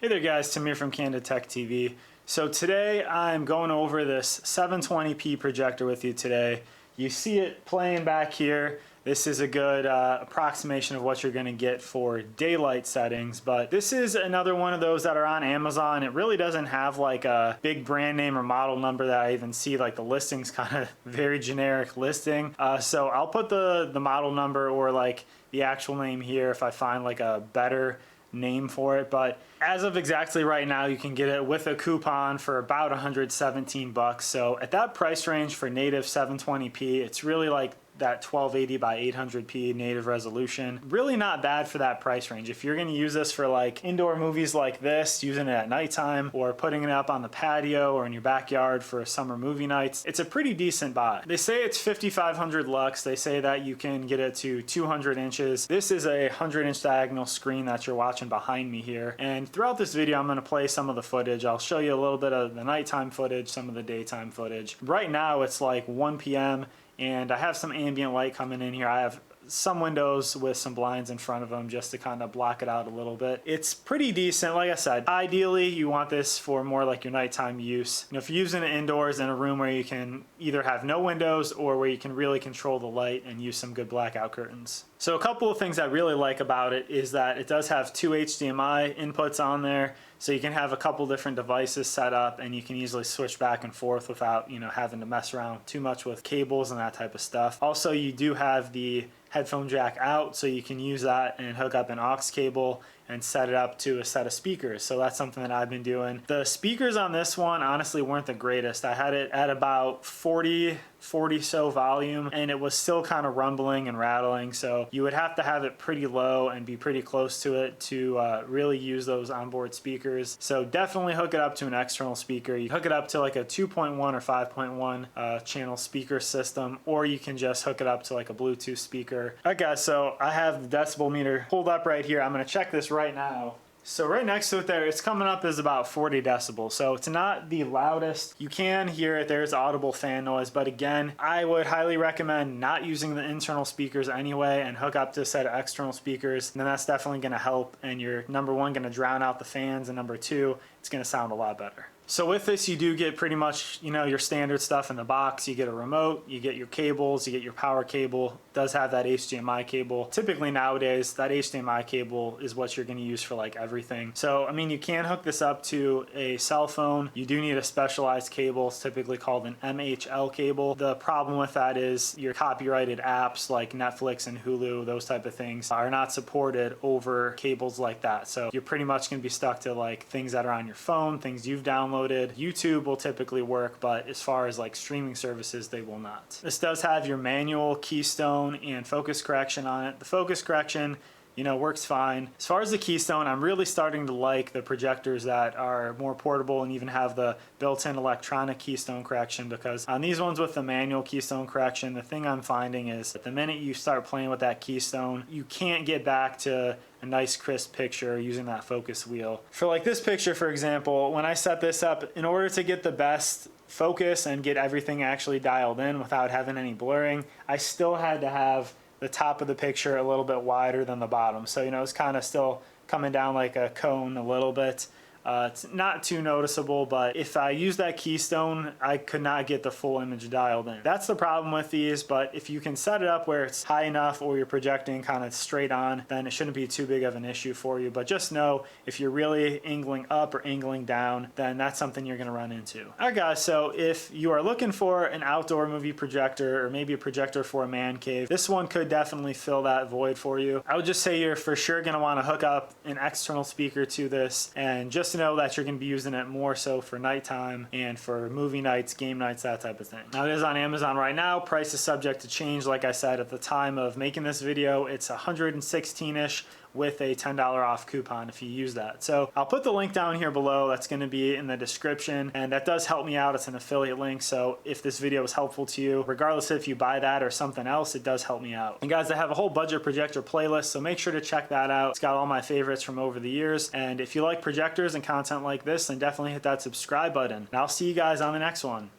Hey there guys, Tim here from Candid Tech TV. So today I'm going over this 720p projector with you today. You see it playing back here. This is a good approximation of what you're going to get for daylight settings, but this is another one of those that are on Amazon. It really doesn't have like a big brand name or model number that I even see. Like the listing's kind of very generic listing. So I'll put the model number or like the actual name here if I find like a better name for it, but as of exactly right now you can get it with a coupon for about 117 bucks. So at that price range for native 720p, it's really like that 1280 by 800p native resolution. Really not bad for that price range. If you're going to use this for like indoor movies like this, using it at nighttime or putting it up on the patio or in your backyard for summer movie nights, it's a pretty decent buy. They say it's 5500 lux. They say that you can get it to 200 inches. This is a 100-inch diagonal screen that you're watching behind me here. And throughout this video, I'm going to play some of the footage. I'll show you a little bit of the nighttime footage, some of the daytime footage. Right now it's like 1 p.m. and I have some ambient light coming in here. I have some windows with some blinds in front of them just to kind of block it out a little bit. It's pretty decent. Like I said, ideally you want this for more like your nighttime use. You know, if you're using it indoors in a room where you can either have no windows or where you can really control the light and use some good blackout curtains. So a couple of things I really like about it is that it does have two HDMI inputs on there. So you can have a couple different devices set up and you can easily switch back and forth without, having to mess around too much with cables and that type of stuff. Also, you do have the headphone jack out, so you can use that and hook up an aux cable and set it up to a set of speakers. So that's something that I've been doing. The speakers on this one honestly weren't the greatest. I had it at about 40 so volume and it was still kind of rumbling and rattling, so you would have to have it pretty low and be pretty close to it to really use those onboard speakers. So definitely hook it up to an external speaker. You hook it up to like a 2.1 or 5.1 channel speaker system, or you can just hook it up to like a Bluetooth speaker. Alright guys, so I have the decibel meter pulled up right here. I'm going to check this right now. So right next to it there, it's coming up as about 40 decibels. So it's not the loudest. You can hear it. There's audible fan noise. But again, I would highly recommend not using the internal speakers anyway and hook up to a set of external speakers. And then that's definitely going to help. And you're, number one, going to drown out the fans. And number two, it's going to sound a lot better. So with this, you do get pretty much, your standard stuff in the box. You get a remote, you get your cables, you get your power cable. It does have that HDMI cable. Typically nowadays, that HDMI cable is what you're going to use for like everything. So, you can hook this up to a cell phone. You do need a specialized cable. It's typically called an MHL cable. The problem with that is your copyrighted apps like Netflix and Hulu, those type of things, are not supported over cables like that. So you're pretty much going to be stuck to like things that are on your phone, things you've downloaded. YouTube will typically work, but as far as like streaming services, they will not. This does have your manual keystone and focus correction on it. The focus correction, works fine. As far as the keystone, I'm really starting to like the projectors that are more portable and even have the built-in electronic keystone correction, because on these ones with the manual keystone correction, the thing I'm finding is that the minute you start playing with that keystone, you can't get back to a nice crisp picture using that focus wheel. For like this picture, for example, when I set this up, in order to get the best focus and get everything actually dialed in without having any blurring, I still had to have the top of the picture a little bit wider than the bottom. So, it's kind of still coming down like a cone a little bit. It's not too noticeable, but if I use that keystone, I could not get the full image dialed in. That's the problem with these, but if you can set it up where it's high enough or you're projecting kind of straight on, then it shouldn't be too big of an issue for you. But just know, if you're really angling up or angling down, then that's something you're gonna run into. Alright guys, so if you are looking for an outdoor movie projector or maybe a projector for a man cave, this one could definitely fill that void for you. I would just say you're for sure gonna wanna hook up an external speaker to this, and just know that you're going to be using it more so for nighttime and for movie nights, game nights, that type of thing. Now it is on Amazon right now. Price is subject to change. Like I said, at the time of making this video, it's 116-ish with a $10 off coupon if you use that. So I'll put the link down here below. That's going to be in the description, and that does help me out. It's an affiliate link, so if this video is helpful to you, regardless if you buy that or something else, it does help me out. And guys, I have a whole budget projector playlist, so make sure to check that out. It's got all my favorites from over the years, and if you like projectors and content like this, then definitely hit that subscribe button. And I'll see you guys on the next one.